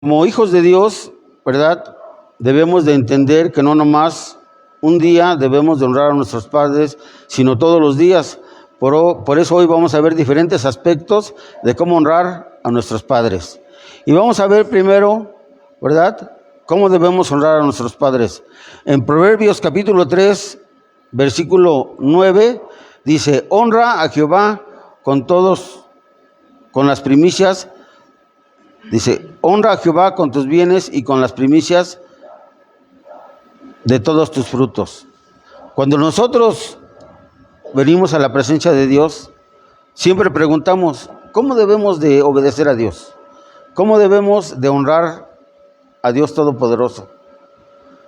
Como hijos de Dios, ¿verdad? Debemos de entender que no nomás un día debemos de honrar a nuestros padres, sino todos los días. Por eso hoy vamos a ver diferentes aspectos de cómo honrar a nuestros padres. Y vamos a ver primero, ¿verdad?, cómo debemos honrar a nuestros padres. En Proverbios capítulo 3, versículo 9, dice: honra a Jehová con las primicias. Dice: honra a Jehová con tus bienes y con las primicias de todos tus frutos. Cuando nosotros venimos a la presencia de Dios, siempre preguntamos: ¿cómo debemos de obedecer a Dios? ¿Cómo debemos de honrar a Dios Todopoderoso?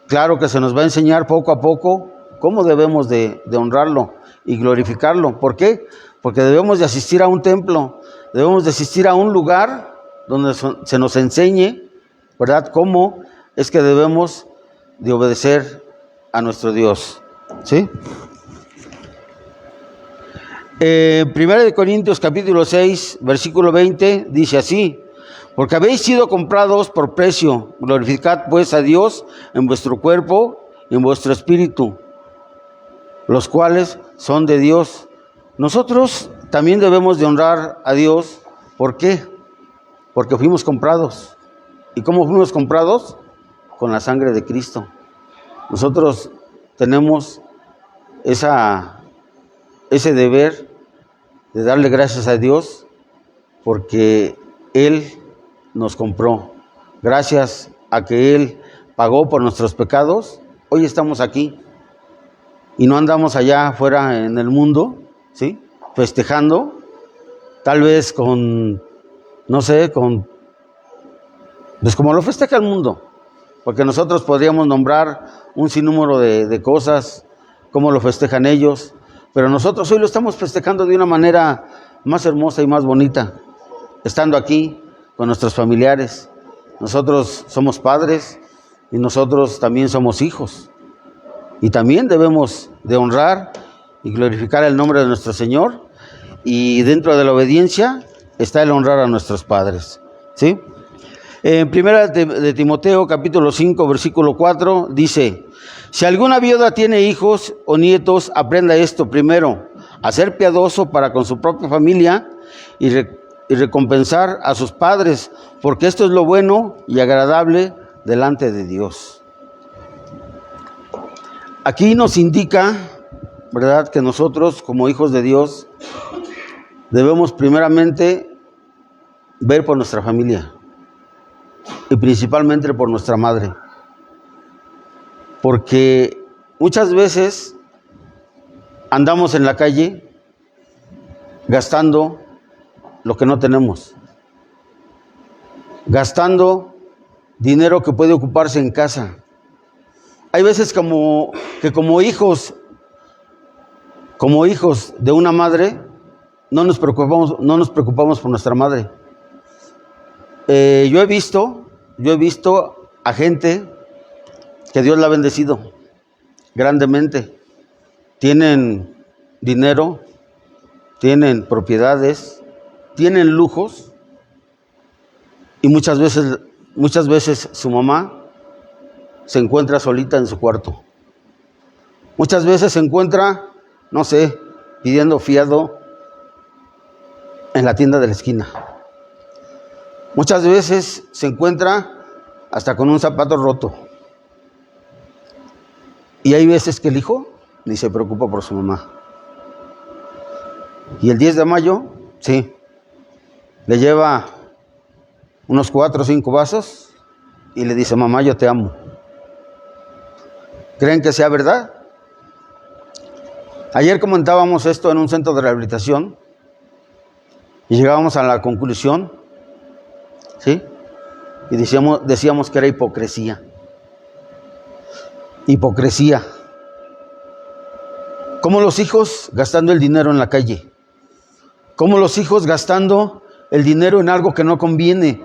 Claro que se nos va a enseñar poco a poco cómo debemos de honrarlo y glorificarlo. ¿Por qué? Porque debemos de asistir a un templo, debemos de asistir a un lugar donde se nos enseñe, ¿verdad?, cómo es que debemos de obedecer a nuestro Dios, ¿sí? 1 Corintios capítulo 6, versículo 20, dice así: porque habéis sido comprados por precio, glorificad pues a Dios en vuestro cuerpo y en vuestro espíritu, los cuales son de Dios. Nosotros también debemos de honrar a Dios. ¿Por qué? Porque fuimos comprados. ¿Y cómo fuimos comprados? Con la sangre de Cristo. Nosotros tenemos ese deber de darle gracias a Dios porque Él nos compró. Gracias a que Él pagó por nuestros pecados, hoy estamos aquí y no andamos allá afuera en el mundo, ¿sí?, festejando, tal vez pues como lo festeja el mundo, porque nosotros podríamos nombrar un sinnúmero de cosas, como lo festejan ellos, pero nosotros hoy lo estamos festejando de una manera más hermosa y más bonita, estando aquí con nuestros familiares. Nosotros somos padres y nosotros también somos hijos, y también debemos de honrar y glorificar el nombre de nuestro Señor, y dentro de la obediencia está el honrar a nuestros padres, ¿sí? En Primera de Timoteo capítulo 5 versículo 4 dice: si alguna viuda tiene hijos o nietos, aprenda esto primero, a ser piadoso para con su propia familia y recompensar a sus padres, porque esto es lo bueno y agradable delante de Dios. Aquí nos indica, ¿verdad?, que nosotros como hijos de Dios debemos primeramente ver por nuestra familia y principalmente por nuestra madre, porque muchas veces andamos en la calle gastando lo que no tenemos, gastando dinero que puede ocuparse en casa. Hay veces como hijos de una madre no nos preocupamos por nuestra madre. Yo he visto a gente que Dios la ha bendecido grandemente. Tienen dinero, tienen propiedades, tienen lujos, y muchas veces su mamá se encuentra solita en su cuarto. Muchas veces se encuentra, no sé, pidiendo fiado en la tienda de la esquina. Muchas veces se encuentra hasta con un zapato roto. Y hay veces que el hijo ni se preocupa por su mamá. Y el 10 de mayo, sí, le lleva unos 4 o 5 vasos y le dice: mamá, yo te amo. ¿Creen que sea verdad? Ayer comentábamos esto en un centro de rehabilitación y llegábamos a la conclusión, ¿sí?, y decíamos que era hipocresía. Hipocresía. Como los hijos gastando el dinero en la calle, como los hijos gastando el dinero en algo que no conviene,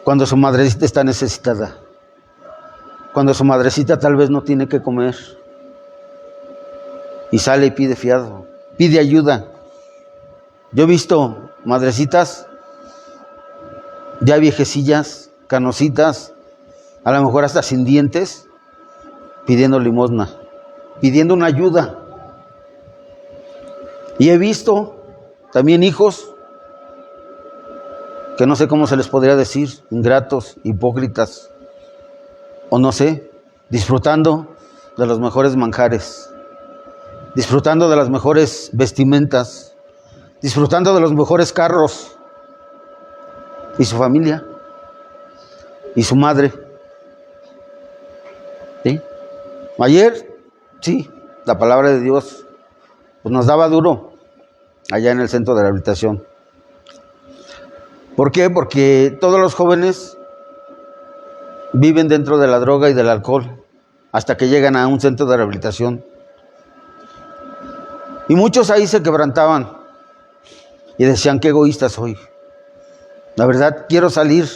cuando su madrecita está necesitada, cuando su madrecita tal vez no tiene que comer, y sale y pide fiado, pide ayuda. Yo he visto madrecitas ya viejecillas, canositas, a lo mejor hasta sin dientes, pidiendo limosna, pidiendo una ayuda. Y he visto también hijos que no sé cómo se les podría decir, ingratos, hipócritas, o no sé, disfrutando de los mejores manjares, disfrutando de las mejores vestimentas, disfrutando de los mejores carros, y su familia, y su madre. ¿Sí? Ayer, sí, la palabra de Dios pues nos daba duro allá en el centro de rehabilitación. ¿Por qué? Porque todos los jóvenes viven dentro de la droga y del alcohol hasta que llegan a un centro de rehabilitación. Y muchos ahí se quebrantaban y decían, qué egoísta soy. La verdad, quiero salir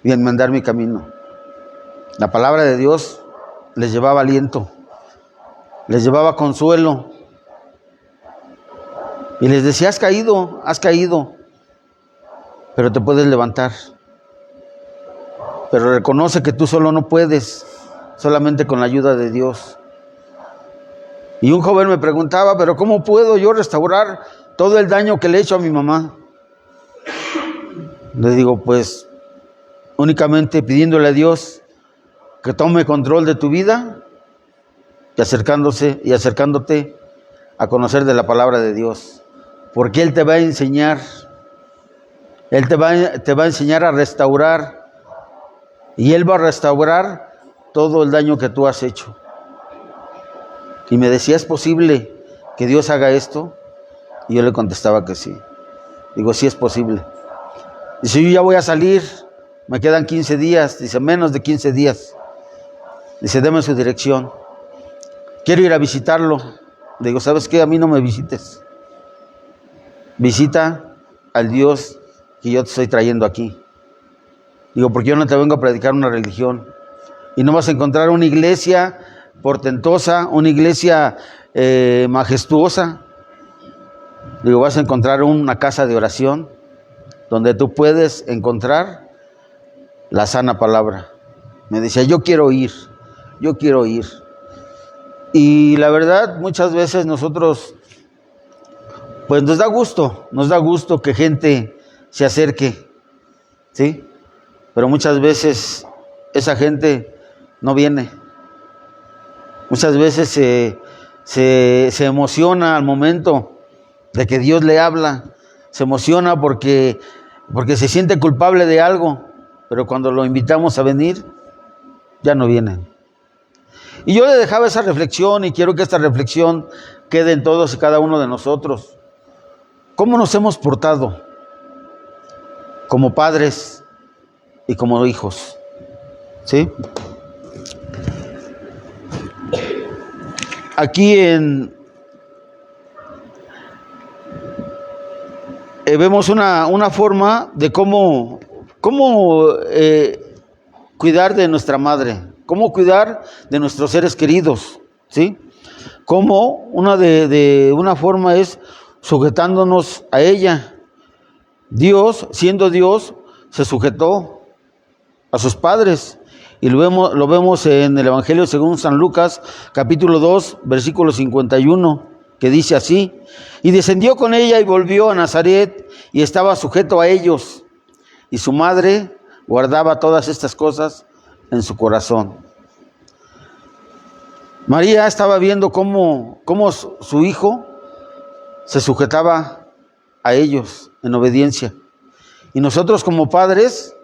y enmendar mi camino. La palabra de Dios les llevaba aliento, les llevaba consuelo. Y les decía, has caído, pero te puedes levantar. Pero reconoce que tú solo no puedes, solamente con la ayuda de Dios. Y un joven me preguntaba, pero ¿cómo puedo yo restaurar todo el daño que le he hecho a mi mamá? Le digo, pues únicamente pidiéndole a Dios que tome control de tu vida y acercándote a conocer de la palabra de Dios. Porque Él te va a enseñar, Él te va a enseñar a restaurar, y Él va a restaurar todo el daño que tú has hecho. Y me decía, ¿es posible que Dios haga esto? Y yo le contestaba que sí. Digo, sí es posible. Dice, yo ya voy a salir, me quedan 15 días, dice, menos de 15 días. Dice, deme su dirección. Quiero ir a visitarlo. Digo, ¿sabes qué? A mí no me visites. Visita al Dios que yo te estoy trayendo aquí. Digo, porque yo no te vengo a predicar una religión. Y no vas a encontrar una iglesia portentosa, una iglesia majestuosa. Digo, vas a encontrar una casa de oración donde tú puedes encontrar la sana palabra. Me decía, yo quiero ir. Y la verdad, muchas veces nosotros, pues nos da gusto que gente se acerque, ¿sí? Pero muchas veces esa gente no viene. Muchas veces se emociona al momento de que Dios le habla. Se emociona porque se siente culpable de algo, pero cuando lo invitamos a venir, ya no vienen. Y yo le dejaba esa reflexión, y quiero que esta reflexión quede en todos y cada uno de nosotros. ¿Cómo nos hemos portado como padres y como hijos? ¿Sí? Aquí vemos una forma de cómo cuidar de nuestra madre, cómo cuidar de nuestros seres queridos, ¿sí? Cómo una forma es sujetándonos a ella. Dios, siendo Dios, se sujetó a sus padres. Y lo vemos en el Evangelio según San Lucas, capítulo 2, versículo 51, que dice así: y descendió con ella y volvió a Nazaret, y estaba sujeto a ellos. Y su madre guardaba todas estas cosas en su corazón. María estaba viendo cómo su hijo se sujetaba a ellos en obediencia. Y nosotros como padres,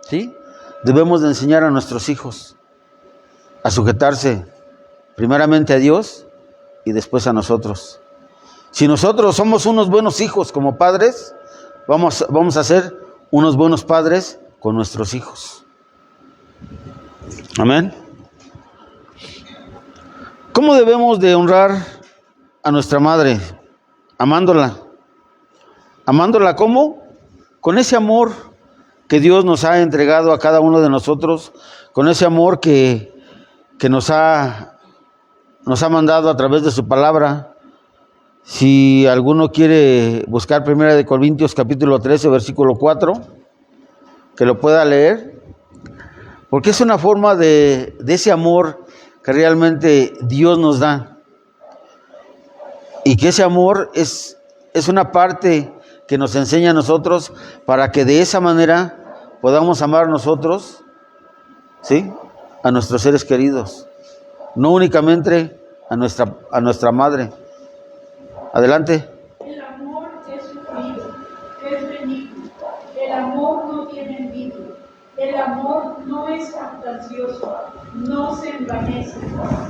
¿sí?, debemos de enseñar a nuestros hijos a sujetarse primeramente a Dios y después a nosotros. Si nosotros somos unos buenos hijos como padres, vamos a ser unos buenos padres con nuestros hijos. Amén. ¿Cómo debemos de honrar a nuestra madre? Amándola. ¿Amándola cómo? Con ese amor que Dios nos ha entregado a cada uno de nosotros, con ese amor que nos ha mandado a través de su palabra. Si alguno quiere buscar 1 Corintios capítulo 13, versículo 4, que lo pueda leer, porque es una forma de ese amor que realmente Dios nos da. Y que ese amor es una parte que nos enseña a nosotros para que de esa manera podamos amar nosotros, ¿sí?, a nuestros seres queridos, no únicamente a nuestra madre. Adelante. El amor es sufrido, es benigno. El amor no tiene envidia. El amor no es fantasioso, no se envanece,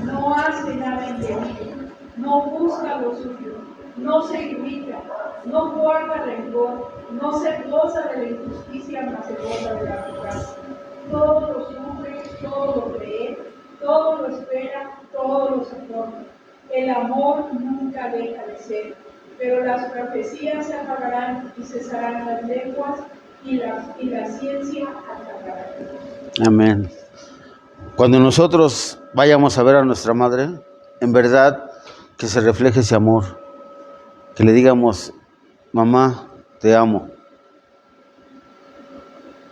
no hace nada indebido, no busca lo suyo, no se irrita, no guarda rencor, no se goza de la injusticia, mas se goza de la verdad. Todo lo sufre, todo lo cree, todo lo espera, todo lo soporta. El amor nunca deja de ser, pero las profecías se apagarán y cesarán las lenguas y la ciencia acabará. Amén. Cuando nosotros vayamos a ver a nuestra madre, en verdad que se refleje ese amor, que le digamos: mamá, te amo.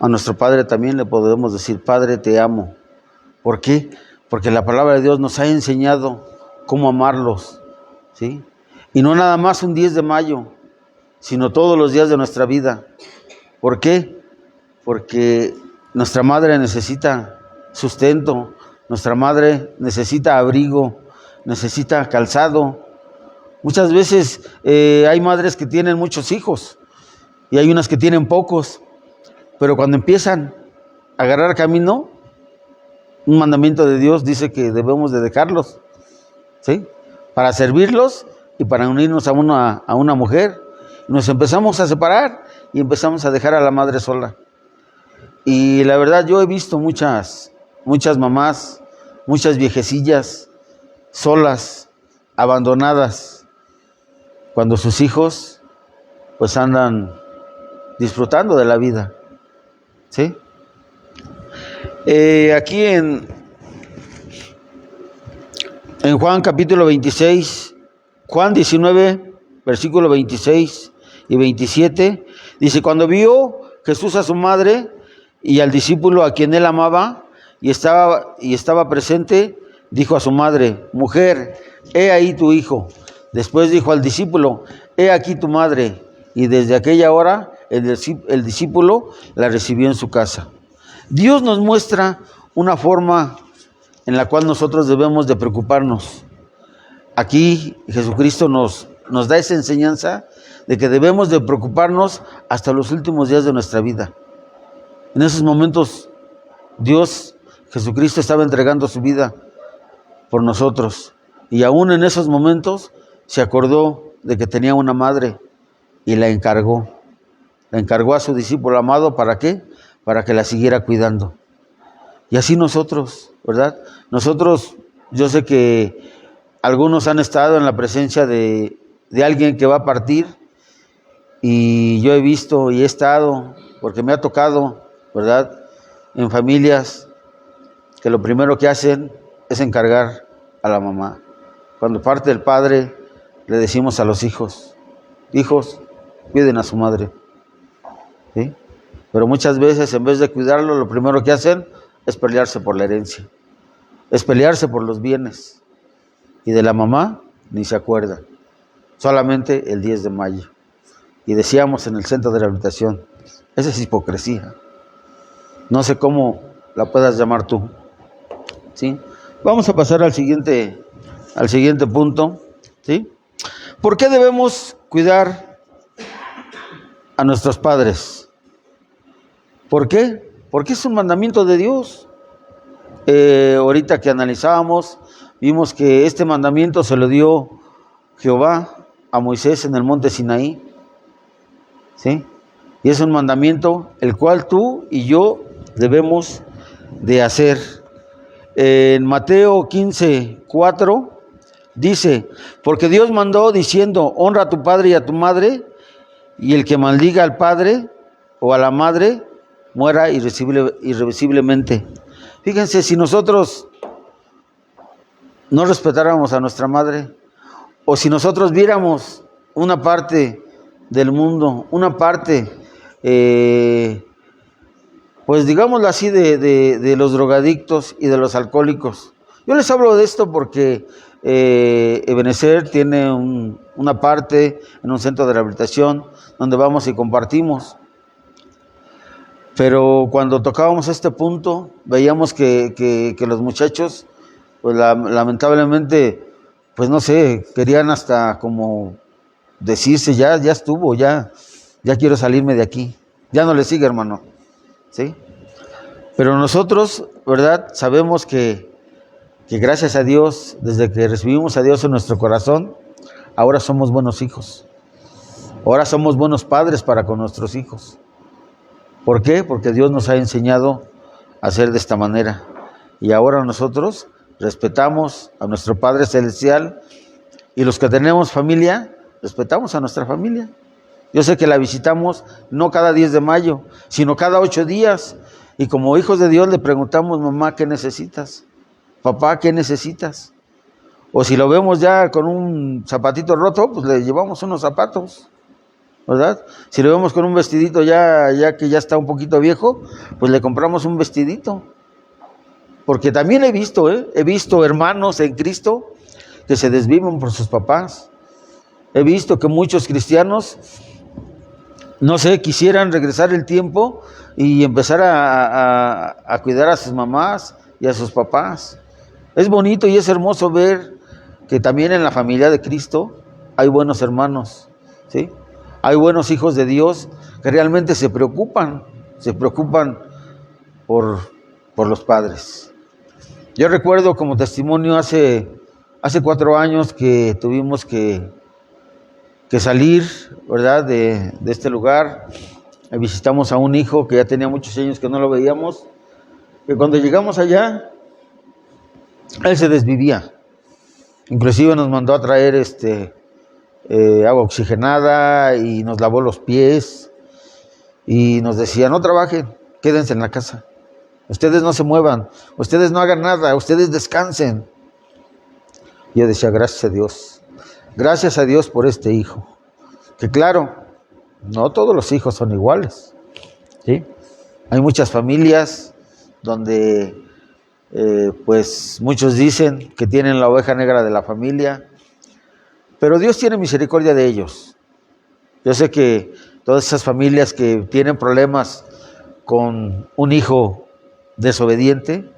A nuestro padre también le podemos decir: Padre, te amo. ¿Por qué? Porque la palabra de Dios nos ha enseñado cómo amarlos, ¿sí? Y no nada más un 10 de mayo, sino todos los días de nuestra vida. ¿Por qué? Porque nuestra madre necesita sustento, nuestra madre necesita abrigo, necesita calzado. Muchas veces hay madres que tienen muchos hijos y hay unas que tienen pocos, pero cuando empiezan a agarrar camino, un mandamiento de Dios dice que debemos de dejarlos, ¿sí?, para servirlos y para unirnos a una mujer. Nos empezamos a separar y empezamos a dejar a la madre sola. Y la verdad, yo he visto muchas mamás, muchas viejecillas solas, abandonadas, cuando sus hijos pues andan disfrutando de la vida, ¿sí? Aquí en Juan capítulo 26, Juan 19, versículo 26 y 27, dice: cuando vio Jesús a su madre y al discípulo a quien él amaba y estaba presente, dijo a su madre: mujer, he ahí tu hijo. Después dijo al discípulo: he aquí tu madre. Y desde aquella hora el discípulo la recibió en su casa. Dios nos muestra una forma en la cual nosotros debemos de preocuparnos. Aquí Jesucristo nos da esa enseñanza de que debemos de preocuparnos hasta los últimos días de nuestra vida. En esos momentos Jesucristo estaba entregando su vida por nosotros, y aún en esos momentos se acordó de que tenía una madre y la encargó a su discípulo amado. ¿Para qué? Para que la siguiera cuidando. Y así nosotros, ¿verdad? Nosotros, yo sé que algunos han estado en la presencia de alguien que va a partir, y yo he visto y he estado, porque me ha tocado, ¿verdad?, en familias que lo primero que hacen es encargar a la mamá. Cuando parte el padre, le decimos a los hijos: hijos, cuiden a su madre, ¿sí? Pero muchas veces, en vez de cuidarlo, lo primero que hacen es pelearse por la herencia, es pelearse por los bienes. Y de la mamá ni se acuerda, solamente el 10 de mayo. Y decíamos en el centro de rehabilitación: esa es hipocresía. No sé cómo la puedas llamar tú, ¿sí? Vamos a pasar al siguiente punto, ¿sí? ¿Por qué debemos cuidar a nuestros padres? ¿Por qué? Porque es un mandamiento de Dios. Ahorita que analizábamos, vimos que este mandamiento se lo dio Jehová a Moisés en el monte Sinaí, ¿sí? Y es un mandamiento el cual tú y yo debemos de hacer. En Mateo 15:4 dice: porque Dios mandó diciendo: honra a tu padre y a tu madre, y el que maldiga al padre o a la madre muera irreversiblemente. Fíjense, si nosotros no respetáramos a nuestra madre, o si nosotros viéramos una parte del mundo, una parte pues digámoslo así, de los drogadictos y de los alcohólicos. Yo les hablo de esto porque Ebenezer tiene una parte en un centro de rehabilitación donde vamos y compartimos. Pero cuando tocábamos este punto, veíamos que los muchachos, pues lamentablemente, pues no sé, querían hasta como decirse, ya estuvo, ya quiero salirme de aquí. Ya no le sigue, hermano. ¿Sí? Pero nosotros, ¿verdad? Sabemos que gracias a Dios, desde que recibimos a Dios en nuestro corazón, ahora somos buenos hijos. Ahora somos buenos padres para con nuestros hijos. ¿Por qué? Porque Dios nos ha enseñado a hacer de esta manera. Y ahora nosotros respetamos a nuestro Padre Celestial, y los que tenemos familia, respetamos a nuestra familia. Yo sé que la visitamos no cada 10 de mayo, sino cada 8 días. Y como hijos de Dios le preguntamos, mamá, ¿qué necesitas? Papá, ¿qué necesitas? O si lo vemos ya con un zapatito roto, pues le llevamos unos zapatos, ¿verdad? Si lo vemos con un vestidito ya que ya está un poquito viejo, pues le compramos un vestidito. Porque también he visto hermanos en Cristo que se desviven por sus papás. He visto que muchos cristianos, no sé, quisieran regresar el tiempo y empezar a cuidar a sus mamás y a sus papás. Es bonito y es hermoso ver que también en la familia de Cristo hay buenos hermanos, ¿sí? Hay buenos hijos de Dios que realmente se preocupan por los padres. Yo recuerdo como testimonio hace 4 años que tuvimos que salir, ¿verdad? De este lugar. Visitamos a un hijo que ya tenía muchos años que no lo veíamos, que cuando llegamos allá, él se desvivía. Inclusive nos mandó a traer agua oxigenada y nos lavó los pies y nos decía, no trabajen, quédense en la casa. Ustedes no se muevan, ustedes no hagan nada, ustedes descansen. Yo decía, gracias a Dios por este hijo. Que claro, no todos los hijos son iguales, ¿sí? Hay muchas familias donde pues muchos dicen que tienen la oveja negra de la familia, pero Dios tiene misericordia de ellos. Yo sé que todas esas familias que tienen problemas con un hijo desobediente,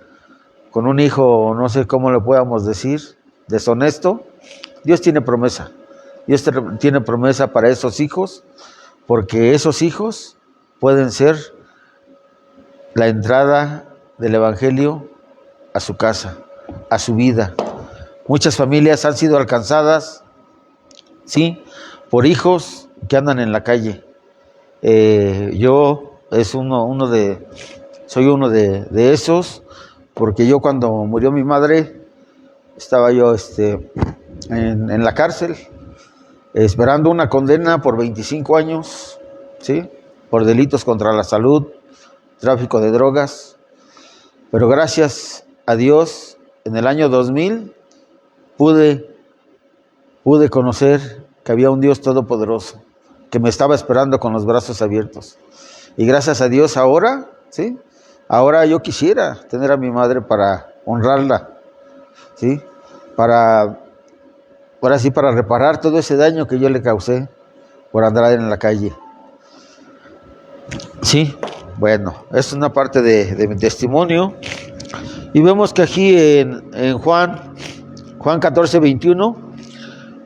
con un hijo, no sé cómo le podamos decir, deshonesto, Dios tiene promesa. Dios tiene promesa para esos hijos, porque esos hijos pueden ser la entrada del Evangelio a su casa, a su vida. Muchas familias han sido alcanzadas, ¿sí?, por hijos que andan en la calle. Yo soy uno de esos, porque yo cuando murió mi madre, estaba yo en la cárcel, esperando una condena por 25 años, ¿sí?, por delitos contra la salud, tráfico de drogas. Pero gracias a Dios, en el año 2000, pude conocer que había un Dios todopoderoso, que me estaba esperando con los brazos abiertos. Y gracias a Dios ahora, ¿sí?, ahora yo quisiera tener a mi madre para honrarla, ¿sí?, para reparar todo ese daño que yo le causé por andar en la calle. Sí, bueno, es una parte de mi testimonio. Y vemos que aquí en Juan 14:21,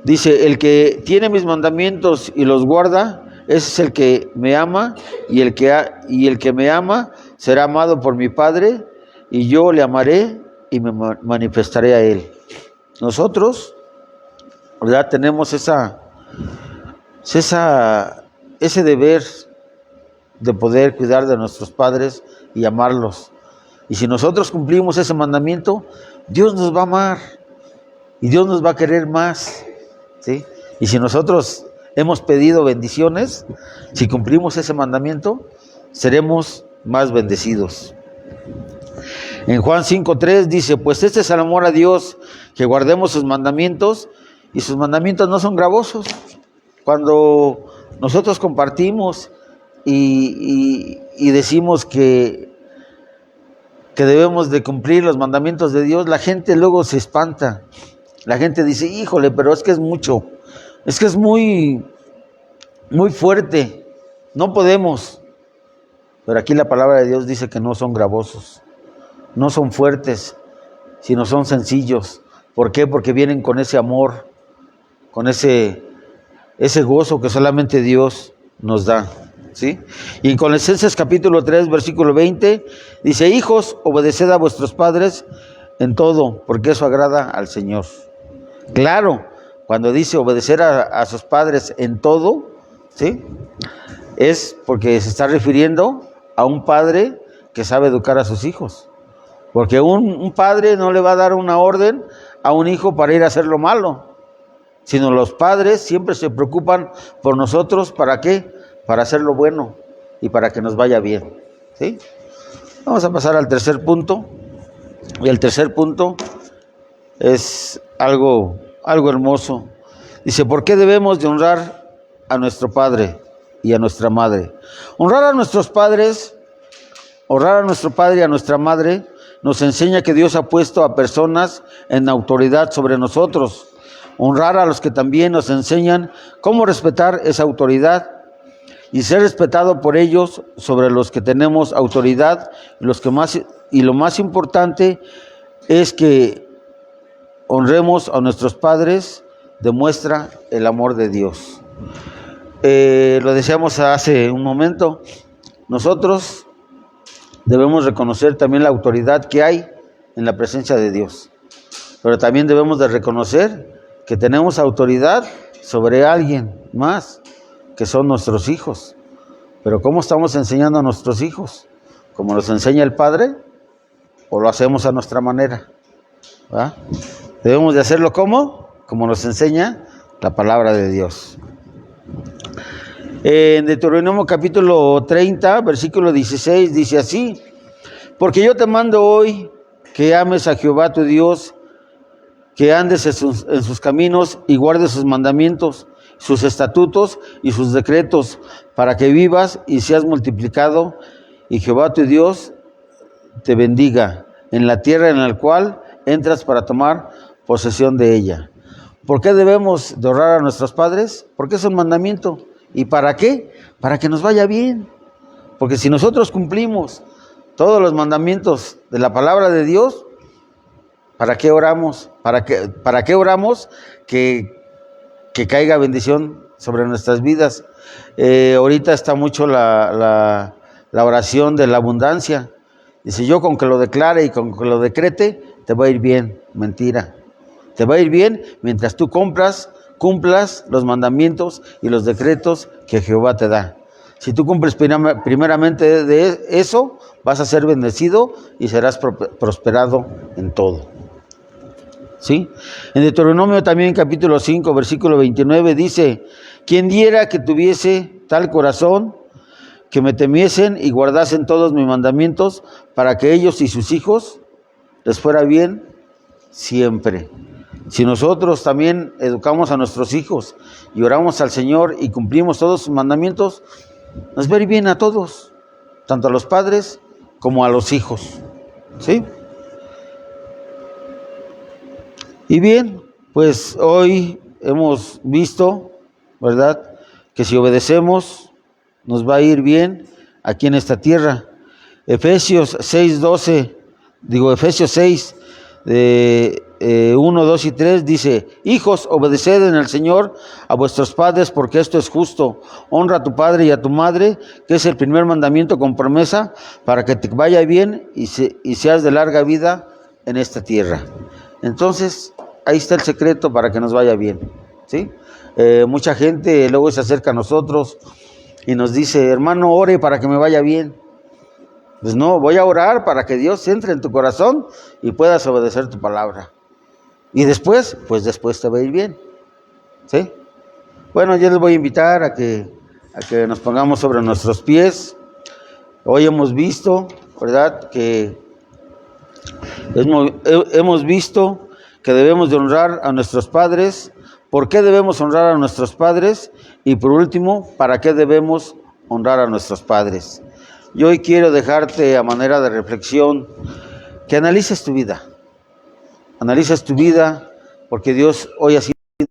dice, el que tiene mis mandamientos y los guarda, ese es el que me ama, y el que me ama será amado por mi Padre, y yo le amaré y me manifestaré a él. Nosotros, ¿verdad?, tenemos ese deber de poder cuidar de nuestros padres y amarlos. Y si nosotros cumplimos ese mandamiento, Dios nos va a amar y Dios nos va a querer más, ¿sí? Y si nosotros hemos pedido bendiciones, si cumplimos ese mandamiento, seremos más bendecidos. En Juan 5:3 dice, pues este es el amor a Dios, que guardemos sus mandamientos, y sus mandamientos no son gravosos. Cuando nosotros compartimos y decimos que que debemos de cumplir los mandamientos de Dios, la gente luego se espanta. La gente dice, híjole, pero es que es mucho, es que es muy fuerte, no podemos. Pero aquí la palabra de Dios dice que no son gravosos, no son fuertes, sino son sencillos. ¿Por qué? Porque vienen con ese amor, con ese gozo que solamente Dios nos da, ¿sí? Y en Colosenses capítulo 3, versículo 20, dice, hijos, obedeced a vuestros padres en todo, porque eso agrada al Señor. Claro, cuando dice obedecer a sus padres en todo, ¿sí?, es porque se está refiriendo a un padre que sabe educar a sus hijos. Porque un padre no le va a dar una orden a un hijo para ir a hacer lo malo, sino los padres siempre se preocupan por nosotros. ¿Para qué? Para hacer lo bueno y para que nos vaya bien, ¿sí? Vamos a pasar al tercer punto. Y el tercer punto es algo hermoso. Dice, ¿por qué debemos de honrar a nuestro padre y a nuestra madre? Honrar a nuestros padres, honrar a nuestro padre y a nuestra madre, nos enseña que Dios ha puesto a personas en autoridad sobre nosotros. Honrar a los que también nos enseñan cómo respetar esa autoridad y ser respetado por ellos sobre los que tenemos autoridad. Y lo más importante es que honremos a nuestros padres, demuestra el amor de Dios. Lo decíamos hace un momento, nosotros debemos reconocer también la autoridad que hay en la presencia de Dios, pero también debemos de reconocer que tenemos autoridad sobre alguien más, que son nuestros hijos. Pero ¿cómo estamos enseñando a nuestros hijos? ¿Como nos enseña el Padre? ¿O lo hacemos a nuestra manera? ¿Va? Debemos de hacerlo como nos enseña la palabra de Dios. En Deuteronomio capítulo 30, versículo 16, dice así: porque yo te mando hoy que ames a Jehová tu Dios, que andes en sus caminos y guardes sus mandamientos, sus estatutos y sus decretos, para que vivas y seas multiplicado, y Jehová tu Dios te bendiga en la tierra en la cual entras para tomar posesión de ella. ¿Por qué debemos de honrar a nuestros padres? Porque es un mandamiento. ¿Y para qué? Para que nos vaya bien. Porque si nosotros cumplimos todos los mandamientos de la palabra de Dios, ¿para qué oramos? ¿Para qué oramos? Que caiga bendición sobre nuestras vidas. Ahorita está mucho la oración de la abundancia. Dice, yo con que lo declare y con que lo decrete, te va a ir bien. Mentira. Te va a ir bien mientras tú cumplas los mandamientos y los decretos que Jehová te da. Si tú cumples primeramente de eso, vas a ser bendecido y serás prosperado en todo. ¿Sí? En Deuteronomio también capítulo 5, versículo 29 dice, quien diera que tuviese tal corazón, que me temiesen y guardasen todos mis mandamientos, para que ellos y sus hijos les fuera bien siempre. Si nosotros también educamos a nuestros hijos y oramos al Señor y cumplimos todos sus mandamientos, nos va a ir bien a todos, tanto a los padres como a los hijos, ¿sí? Y bien, pues hoy hemos visto, ¿verdad?, que si obedecemos nos va a ir bien aquí en esta tierra. Efesios 6, 1, 2 y 3 dice, hijos, obedeced en el Señor a vuestros padres, porque esto es justo. Honra a tu padre y a tu madre, que es el primer mandamiento con promesa, para que te vaya bien y seas de larga vida en esta tierra. Entonces, ahí está el secreto para que nos vaya bien, ¿sí? Mucha gente luego se acerca a nosotros y nos dice, hermano, ore para que me vaya bien. Pues no, voy a orar para que Dios entre en tu corazón y puedas obedecer tu palabra. Y después, pues después te va a ir bien, ¿sí? Bueno, yo les voy a invitar a que nos pongamos sobre nuestros pies. Hoy hemos visto, ¿verdad?, que hemos visto que debemos de honrar a nuestros padres. ¿Por qué debemos honrar a nuestros padres? Y por último, ¿para qué debemos honrar a nuestros padres? Yo hoy quiero dejarte a manera de reflexión que analices tu vida. Analices tu vida porque Dios hoy ha sido